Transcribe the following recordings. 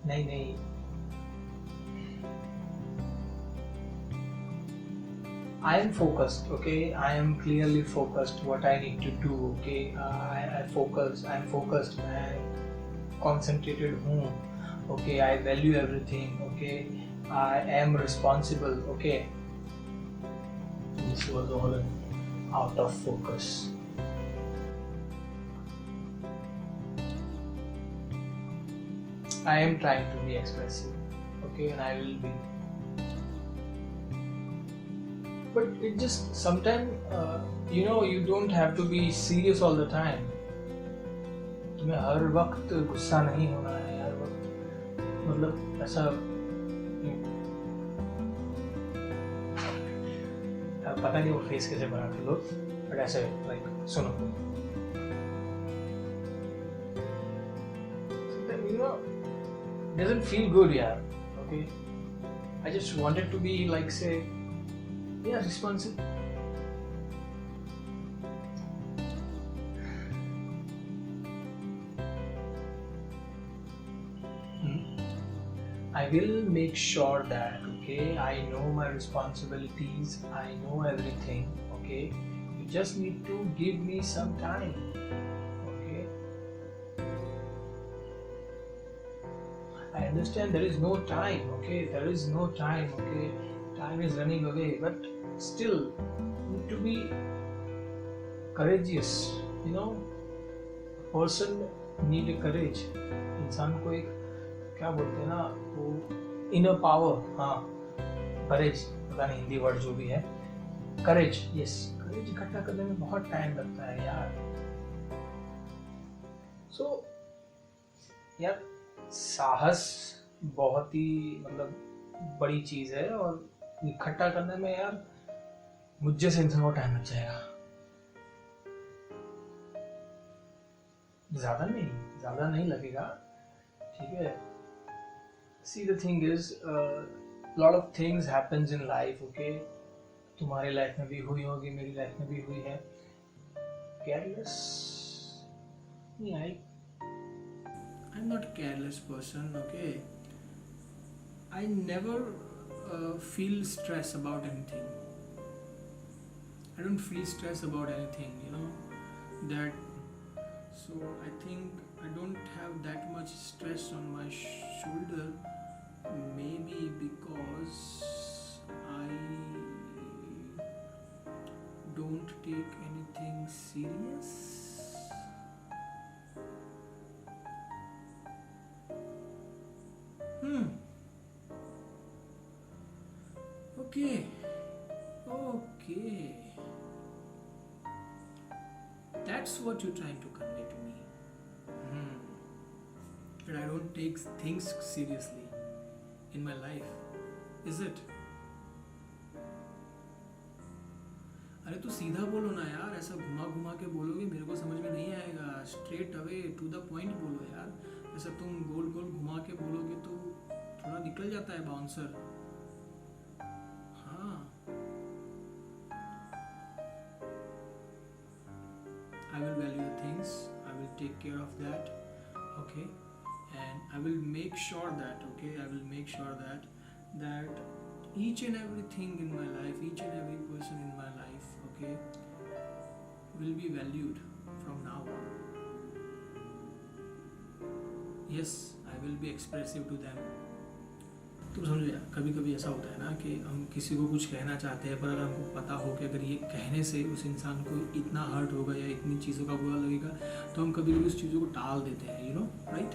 नहीं नहीं, I am focused, okay? I am clearly focused what I need to do, okay? I am focused, मैं concentrated हूँ, okay? I value everything, okay? I am responsible, okay? This was all out of focus. I am trying to be expressive, okay? And I will be. But it just sometimes, you don't have to be serious all the time. तुम्हें हर वक्त गुस्सा नहीं होना है, हर वक्त मतलब ऐसा पता नहीं वो फेस कैसे बनाते लोग, बट ऐसे लाइक सुनो, doesn't feel good, यार. Okay, I just wanted to be like say, yeah, responsible. I will make sure that, okay, I know my responsibilities, I know everything, okay. You just need to give me some time, okay. I understand there is no time, okay, there is no time, okay. Time is running away, but still you need to be courageous, a person need a courage. इंसान को एक क्या बोलते हैं ना, वो inner power, हाँ, करेज, पता नहीं हिंदी वर्ड जो भी है, करेज, यस, करेज इकट्ठा करने में बहुत टाइम लगता है यार. सो यार, साहस बहुत ही मतलब बड़ी चीज है, और इकट्ठा करने में यार मुझे से इंसान को टाइम लग जाएगा. ज्यादा नहीं लगेगा, ठीक है. See, the thing is, lot of things happens in life, okay? तुम्हारे लाइफ में भी हुई होगी, मेरी लाइफ में भी हुई है. Careless? I'm not a careless person, okay? I never feel stress about anything. I don't feel stress about anything, that. So I think I don't have that much stress on my shoulder, maybe because I don't take anything serious. Okay. That's what you're trying to convey to me. That I don't take things seriously in my life, is it? अरे तो सीधा बोलो ना यार, ऐसा घुमा घुमा के बोलोगे मेरे को समझ में नहीं आएगा. Straight away to the point बोलो यार. ऐसा तुम गोल गोल घुमा के बोलोगे तो थोड़ा निकल जाता है बाउंसर. हाँ, I will value the things, I will take care of that, okay, and I will make sure that, that each and everything in my life, each and every person in my life, okay, will be valued from now on. Yes, I will be expressive to them. तुम समझो यार, कभी कभी ऐसा होता है ना कि हम किसी को कुछ कहना चाहते हैं, पर अगर हमको पता हो कि अगर ये कहने से उस इंसान को इतना हर्ट होगा या इतनी चीज़ों का बुरा लगेगा, तो हम कभी कभी उस चीज़ों को टाल देते हैं, right.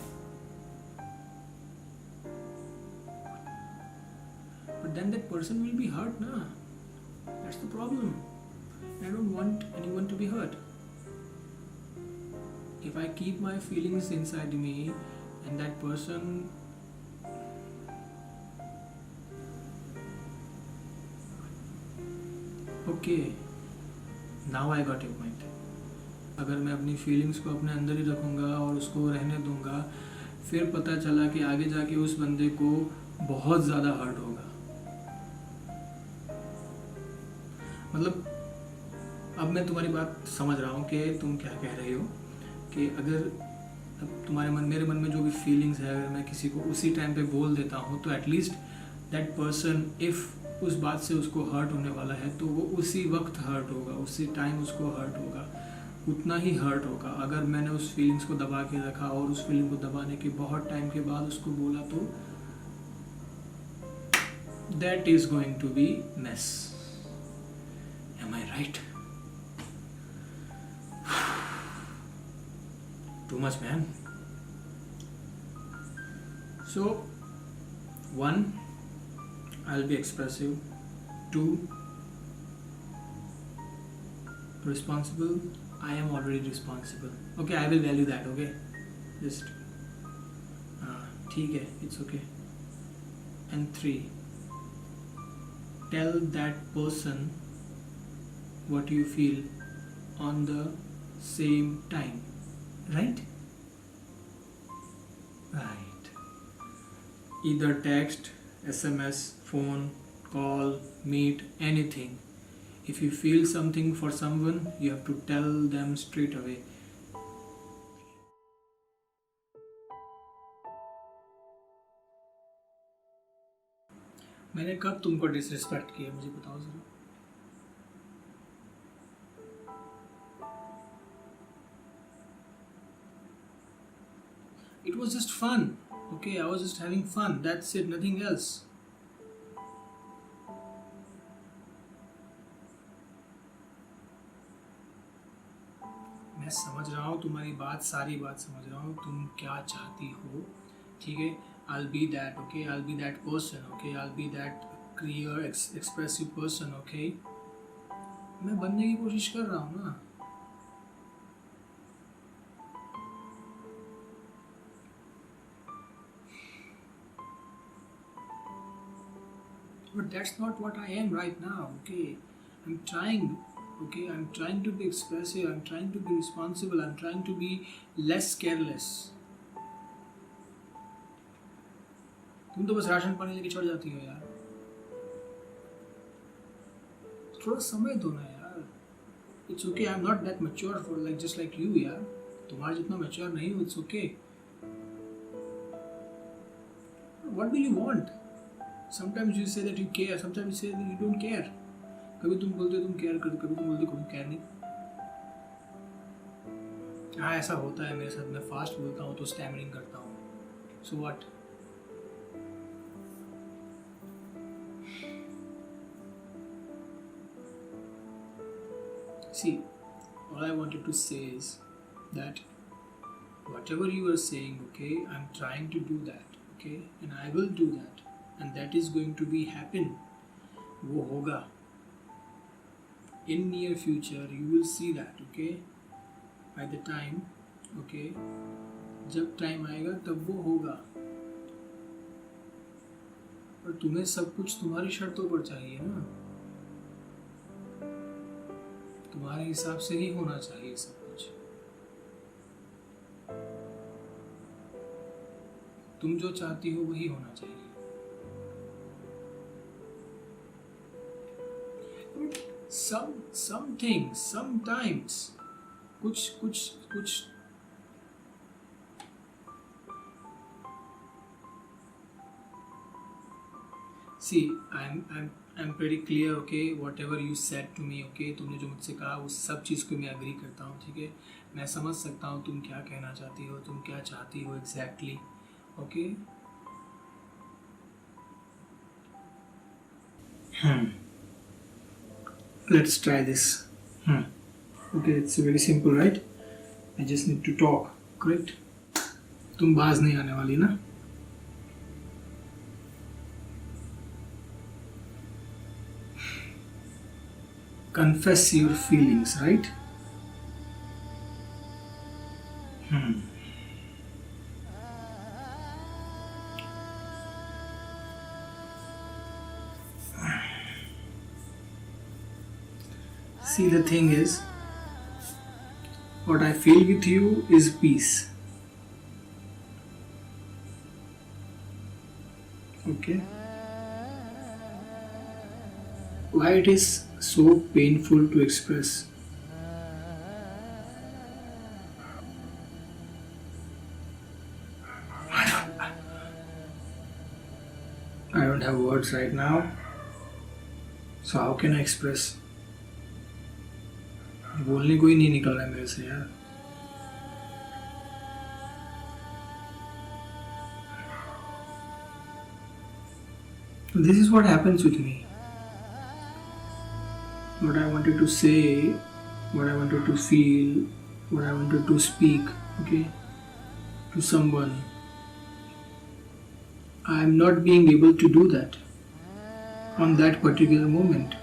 But then that person will be hurt ना. That's the problem. I don't want anyone to be hurt. If I keep my feelings inside me and that person okay, now I got your point. अगर मैं अपनी feelings को अपने अंदर ही रखूँगा और उसको रहने दूंगा, फिर पता चला कि आगे जाके उस बंदे को बहुत ज़्यादा हर्ट होगा. मतलब अब मैं तुम्हारी बात समझ रहा हूँ कि तुम क्या कह रहे हो, कि अगर अब तुम्हारे मन मेरे मन में जो भी फीलिंग्स है अगर मैं किसी को उसी टाइम पे बोल देता हूँ तो एटलीस्ट दैट पर्सन इफ़ उस बात से उसको हर्ट होने वाला है तो वो उसी वक्त हर्ट होगा, उसी टाइम उसको हर्ट होगा, उतना ही हर्ट होगा। अगर मैंने उस फीलिंग्स को दबा के रखा और उस फीलिंग को दबाने के बहुत टाइम के बाद उसको बोला तो that is going to be mess. Am I right? Too much, man. So, 1, I'll be expressive. 2, responsible. I am already responsible. Okay, I will value that. Okay, just ठीक है, it's okay. And 3, tell that person what you feel on the same time. Right? Right. Either text, SMS, phone, call, meet, anything. If you feel something for someone, you have to tell them straight away. मैंने कब तुमको disrespect किया मुझे बताओ जरा। It was just fun. Okay, I was just having fun. That's it, nothing else. मैं समझ रहा हूँ तुम्हारी बात, सारी बात समझ रहा हूँ, तुम क्या चाहती हो, ठीक है। I'll be that, okay? I'll be that person, okay? I'll be that clear, expressive person, okay? मैं बनने की कोशिश कर रहा हूँ ना। But that's not what I am right now, okay? I'm trying, okay? I'm trying to be expressive, I'm trying to be responsible, I'm trying to be less careless. तुम तो बस राशन पानी लेके चढ़ जाती हो यार। थोड़ा समय दो ना यार। It's okay, I'm not that mature for like just like you यार। तुम्हारा जितना mature नहीं हो, it's okay. What do you want? Sometimes you say that you care, sometimes you say that you don't care. कभी तुम बोलते हो तुम केयर करते, कभी तुम बोलते हो केयर नहीं। हाँ ऐसा होता है मेरे साथ, मैं फास्ट बोलता हूँ तो स्टैमरिंग करता हूँ। So what? See, all I wanted to say is that whatever you are saying, okay, I'm trying to do that, okay, and I will do that. And that is going to be happen. वो होगा. In near future, you will see that, okay? By the time, okay? जब time आएगा तब वो होगा. पर तुम्हें सब कुछ तुम्हारी शर्तों पर चाहिए ना. तुम्हारे हिसाब से ही होना चाहिए सब कुछ. तुम जो चाहती हो वही होना चाहिए. Some things, sometimes, कुछ See, I'm pretty clear, okay, whatever you said to me, okay, तुमने जो मुझसे कहा उस सब चीज़ को मैं अग्री करता हूँ, ठीक है. मैं समझ सकता हूँ तुम क्या कहना चाहती हो, तुम क्या चाहती हो exactly, okay. Let's try this. Okay, it's very simple, right? I just need to talk, correct? तुम बाज नहीं आने वाली ना? Confess your feelings, right? See, the thing is, what I feel with you is peace. Okay? Why it is so painful to express? I don't have words right now, so how can I express? बोलने को ही नहीं निकल रहा है मेरे से यार. This is what happens with me. What I wanted to say, what I wanted to feel, what I wanted to speak, okay, to someone, I am not being able to do that on that particular moment.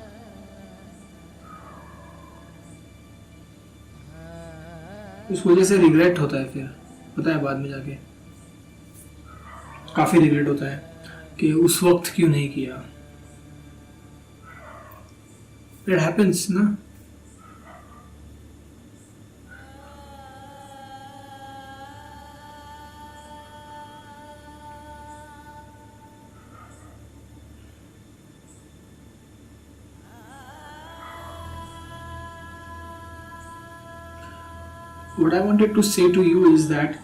उस वजह से regret होता है, फिर पता है बाद में जाके काफ़ी रिग्रेट होता है कि उस वक्त क्यों नहीं किया. It happens ना. What I wanted to say to you is that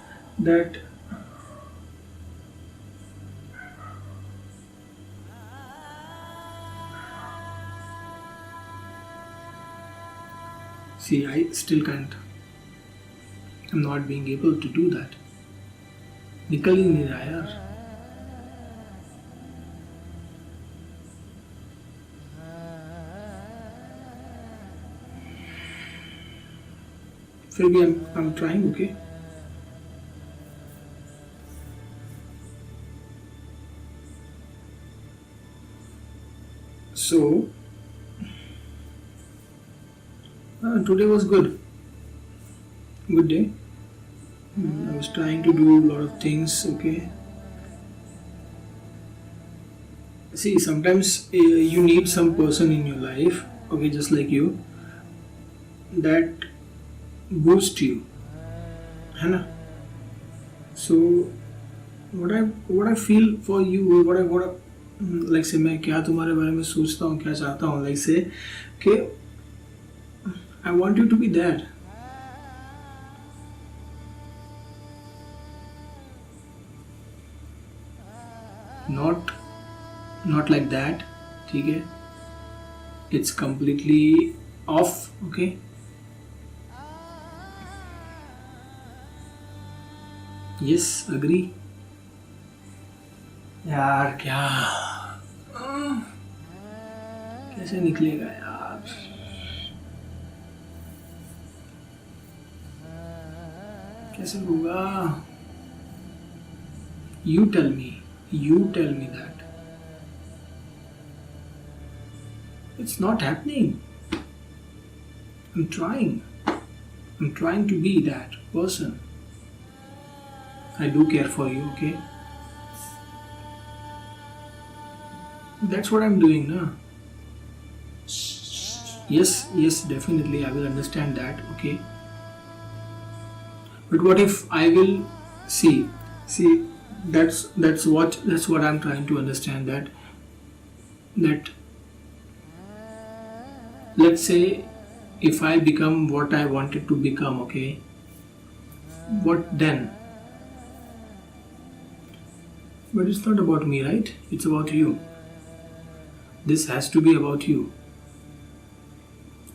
see, I still can't. I'm not being able to do that. निकल ही नहीं रहा यार. फिर भी I'm trying, okay? So today was good day. I was trying to do a lot of things, okay. See, sometimes you need some person in your life, okay, just like you, that boost you, है ना. So what I feel for you, what I like say, मैं क्या तुम्हारे बारे में सोचता हूँ, क्या चाहता हूँ, like say कि I want you to be there. Not like that, ठीक है. It's completely off, okay. Yes, agree. यार क्या कैसे निकलेगा यार. कैसे होगा? You tell me that. It's not happening. I'm trying to be that person. I do care for you, okay? That's what I'm doing now. Yes, definitely I will understand that, okay? But what if I will see that's what I'm trying to understand, that let's say if I become what I wanted to become, okay, what then? But it's not about me, right? It's about you. This has to be about you.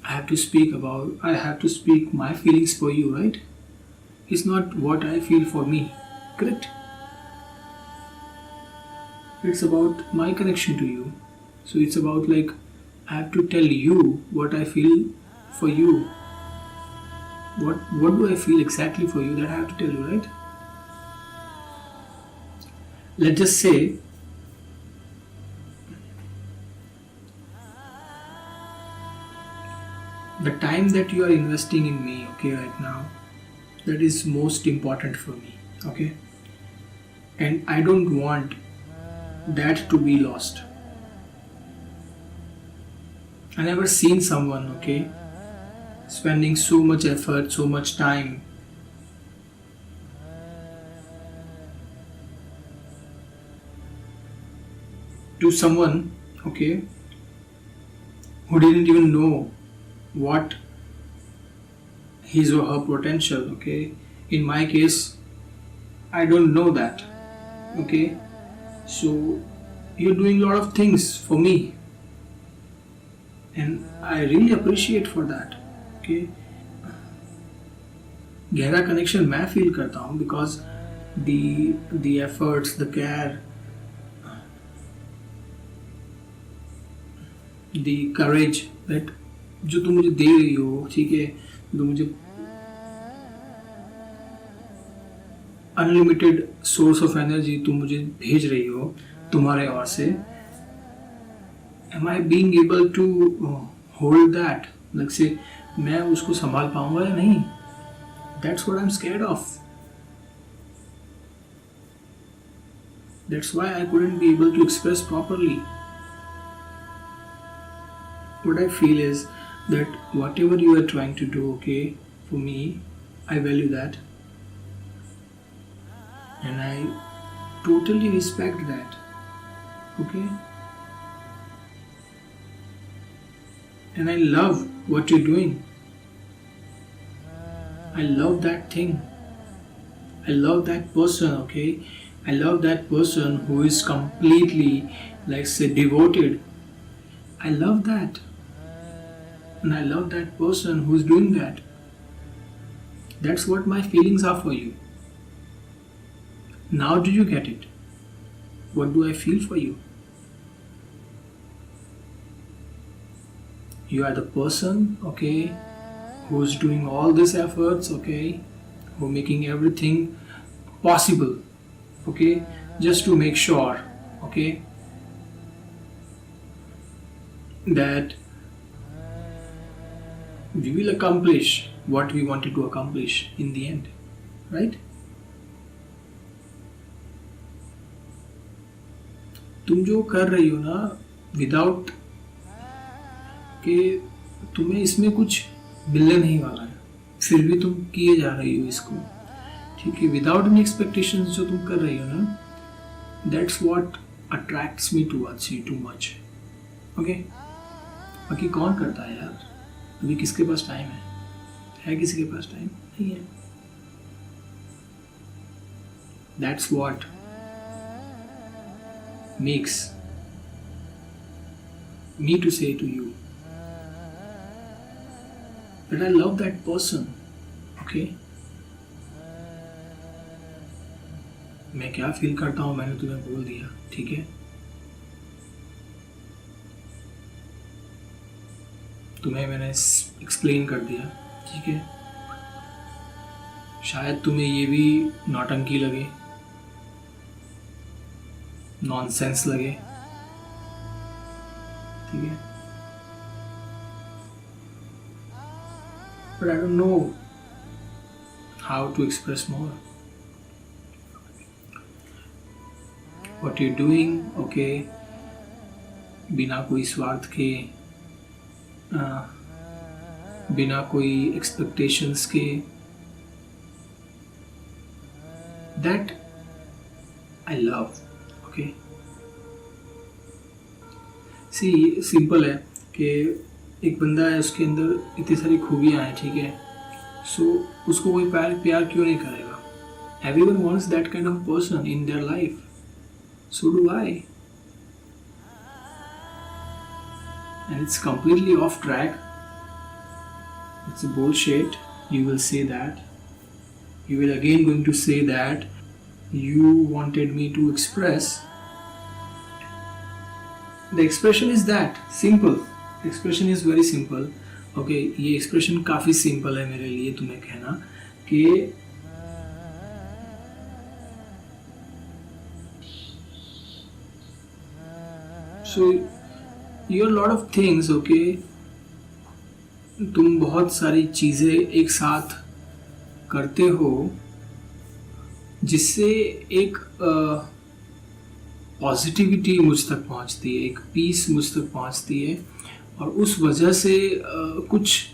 I have to speak my feelings for you, right? It's not what I feel for me, correct? It's about my connection to you. So it's about like I have to tell you what I feel for you. What do I feel exactly for you, that I have to tell you, right? Let's just say the time that you are investing in me, okay, right now, that is most important for me, okay? And I don't want that to be lost. I never seen someone, okay, spending so much effort, so much time to someone, okay, who didn't even know what his or her potential, okay. In my case, I don't know that, okay. So you're doing a lot of things for me, and I really appreciate for that. Okay, गहरा connection मैं feel करता हूँ because the efforts, the care, the courage that जो तुम मुझे दे रही हो, ठीक है, जो मुझे अनलिमिटेड सोर्स ऑफ एनर्जी तुम मुझे भेज रही हो तुम्हारे ओर से, am I being able to hold that? like से मैं उसको संभाल पाऊंगा या नहीं? That's what I'm scared of. That's why I couldn't be able to express properly. What I feel is that whatever you are trying to do, okay, for me, I value that. And I totally respect that. Okay? And I love what you're doing. I love that thing. I love that person, okay? I love that person who is completely, like say, devoted. I love that. And I love that person who is doing that. That's what my feelings are for you. Now do you get it? What do I feel for you? You are the person, okay, who's doing all these efforts, okay, who making everything possible, okay, just to make sure, okay, that we will accomplish what we wanted to accomplish in the end, right? तुम जो कर रही हो ना, without कि तुम्हें इसमें कुछ मिलने नहीं वाला है, फिर भी तुम किए जा रही हो इसको, ठीक है, विदाउट एनी एक्सपेक्टेशंस जो तुम कर रही हो ना, that's what attracts me towards you too much, okay? बाकी कौन करता है यार? अभी किसके पास टाइम है किसी के पास टाइम नहीं है. That's what makes me to say to you that I love that person, okay? मैं क्या फील करता हूँ मैंने तुम्हें बोल दिया, ठीक है? तुम्हें मैंने एक्सप्लेन कर दिया, ठीक है? शायद तुम्हें ये भी नौटंकी लगे, नॉनसेंस लगे, ठीक है, but I don't know how to express more. What you're doing, okay, बिना कोई स्वार्थ के, बिना कोई expectations के, that I love. Okay. See simple है कि एक बंदा है, उसके अंदर इतनी सारी खूबियाँ हैं, ठीक है, सो उसको कोई प्यार क्यों नहीं करेगा? Everyone wants that kind of person in their life, so do I. And it's completely off track, it's a bullshit. You will say that. You will again going to say that you wanted me to express. The expression is that simple. Expression is very simple. Okay, ये expression काफी simple है मेरे लिए तुम्हें कहना कि so you're a lot of things, okay, तुम बहुत सारी चीजें एक साथ करते हो जिससे एक पॉजिटिविटी मुझ तक पहुंचती है, एक पीस मुझ तक पहुंचती है, और उस वजह से कुछ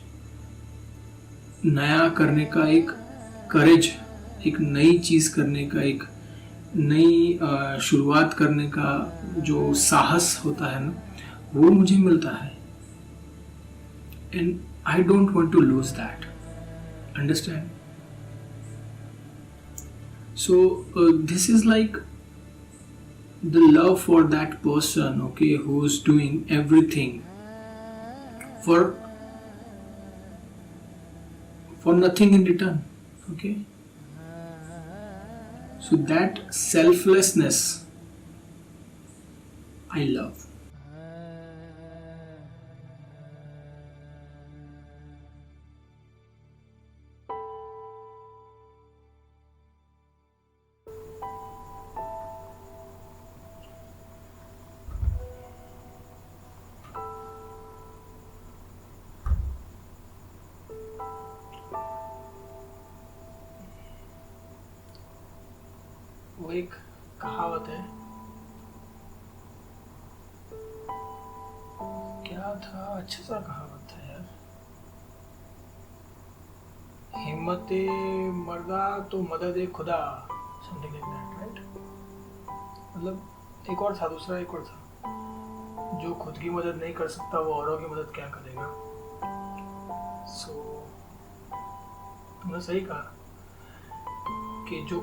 नया करने का एक करेज, एक नई चीज़ करने का, एक नई शुरुआत करने का जो साहस होता है ना, वो मुझे मिलता है. And I don't want to lose that, understand? So this is like the love for that person, okay, who's doing everything for nothing in return, okay. So that selflessness I love. वो एक कहावत है, क्या था, अच्छा सा कहावत था यार, हिम्मत मर्दा तो मदद खुदा, समथिंग लाइक दैट, राइट। मतलब एक और था, दूसरा एक और था, जो खुद की मदद नहीं कर सकता वो औरों की मदद क्या करेगा। सो तुमने सही कहा कि जो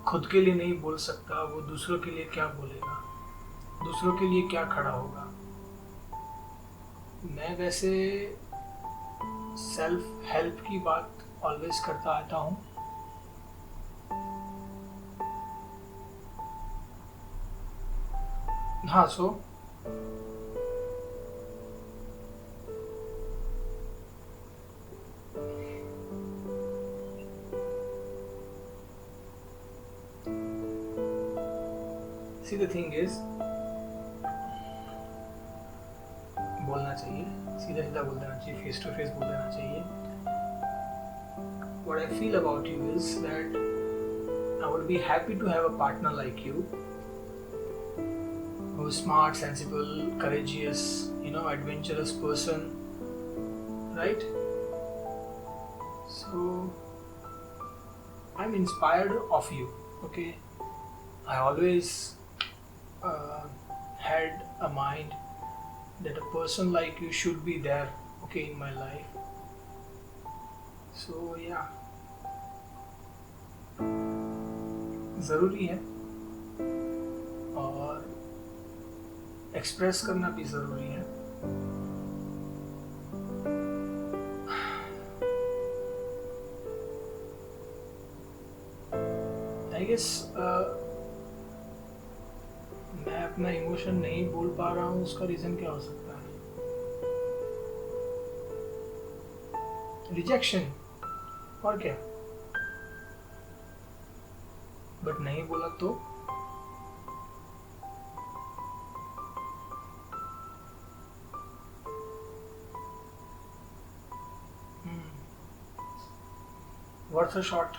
खुद के लिए नहीं बोल सकता वो दूसरों के लिए क्या बोलेगा, दूसरों के लिए क्या खड़ा होगा। मैं वैसे सेल्फ हेल्प की बात ऑलवेज करता आता हूँ, हाँ। सो सी द थिंग इज, बोलना चाहिए, सीधा सीधा बोल देना चाहिए, फेस टू फेस बोल देना चाहिए। What I feel about you is that I would be happy to have a partner like you, who's smart, sensible, courageous, adventurous person, right? So I'm inspired of you, okay? I always had a mind that a person like you should be there, okay, in my life. So yeah, ज़रूरी है और express करना भी ज़रूरी है। I guess मैं अपना emotion नहीं बोल पा रहा हूँ, उसका रीज़न क्या हो सकता है? रिजेक्शन, और क्या? बट नहीं बोला तो worth a shot.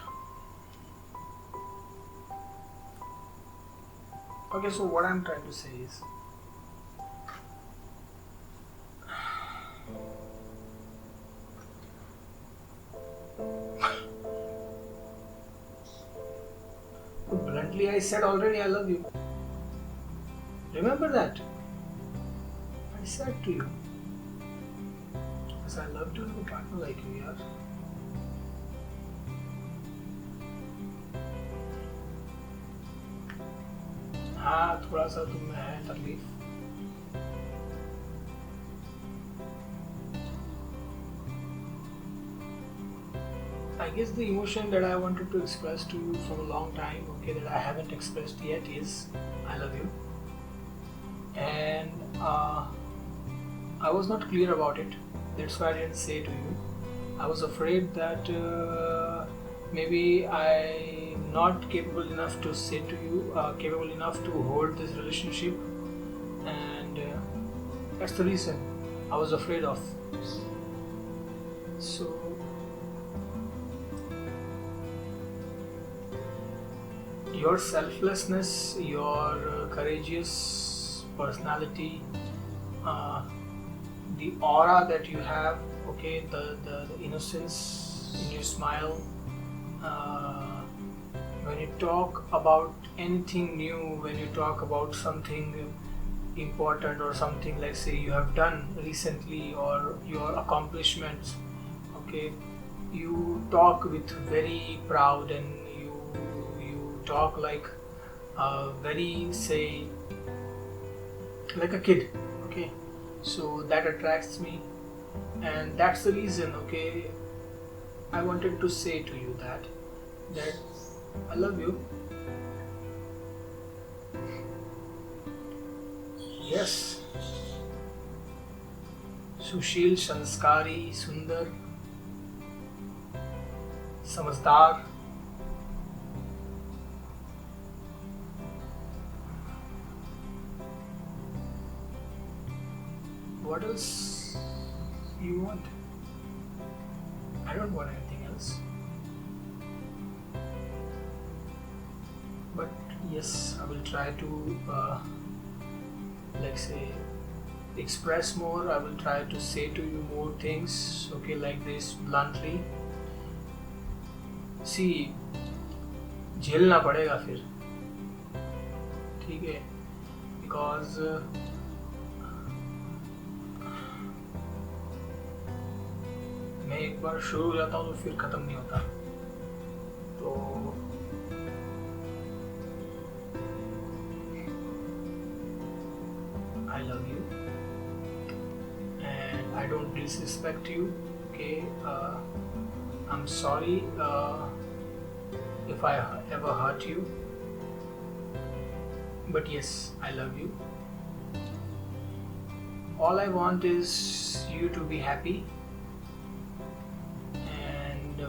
Okay, so what I'm trying to say is, bluntly I said already I love you. Remember that? I said to you, yes, I love to have a partner like you, yaar. हाँ, थोड़ा सा तुम में है तकलीफ। I guess the emotion that I wanted to express to you from a long time, okay, that I haven't expressed yet is I love you. And I was not clear about it. That's why I didn't say to you. I was afraid that maybe I'm not capable enough to say to you, capable enough to hold this relationship, and that's the reason I was afraid of. So your selflessness, your courageous personality, the aura that you have, okay, the innocence in your smile, when you talk about anything new, when you talk about something important or something like say you have done recently or your accomplishments, okay, you talk with very proud and you talk like very, say, like a kid. Okay, so that attracts me, and that's the reason. Okay, I wanted to say to you that I love you. Yes, सुशील, संस्कारी, सुंदर, समझदार. What else you want? I don't want anything else. But yes, I will try to, like, say, express more. I will try to say to you more things. Okay, like this, bluntly. See, झेलना पड़ेगा फिर, ठीक है, because मैं एक बार शुरू हो जाता हूँ तो फिर ख़त्म नहीं होता. तो I love you and I don't disrespect you. Okay, I'm sorry if I ever hurt you, but yes, I love you. All I want is you to be happy.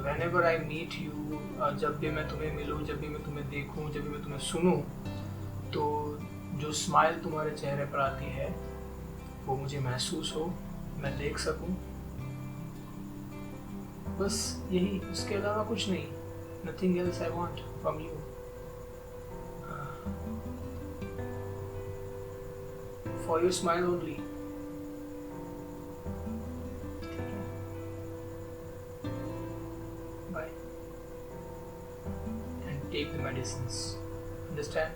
Whenever I meet you, जब भी मैं तुम्हें मिलूँ, जब भी मैं तुम्हें देखूँ, जब भी मैं तुम्हें सुनूँ, तो जो स्माइल तुम्हारे चेहरे पर आती है वो मुझे महसूस हो, मैं देख सकूँ. बस यही, उसके अलावा कुछ नहीं. Nothing else I want from you. For your smile only. Bye. And take the medicines. Understand?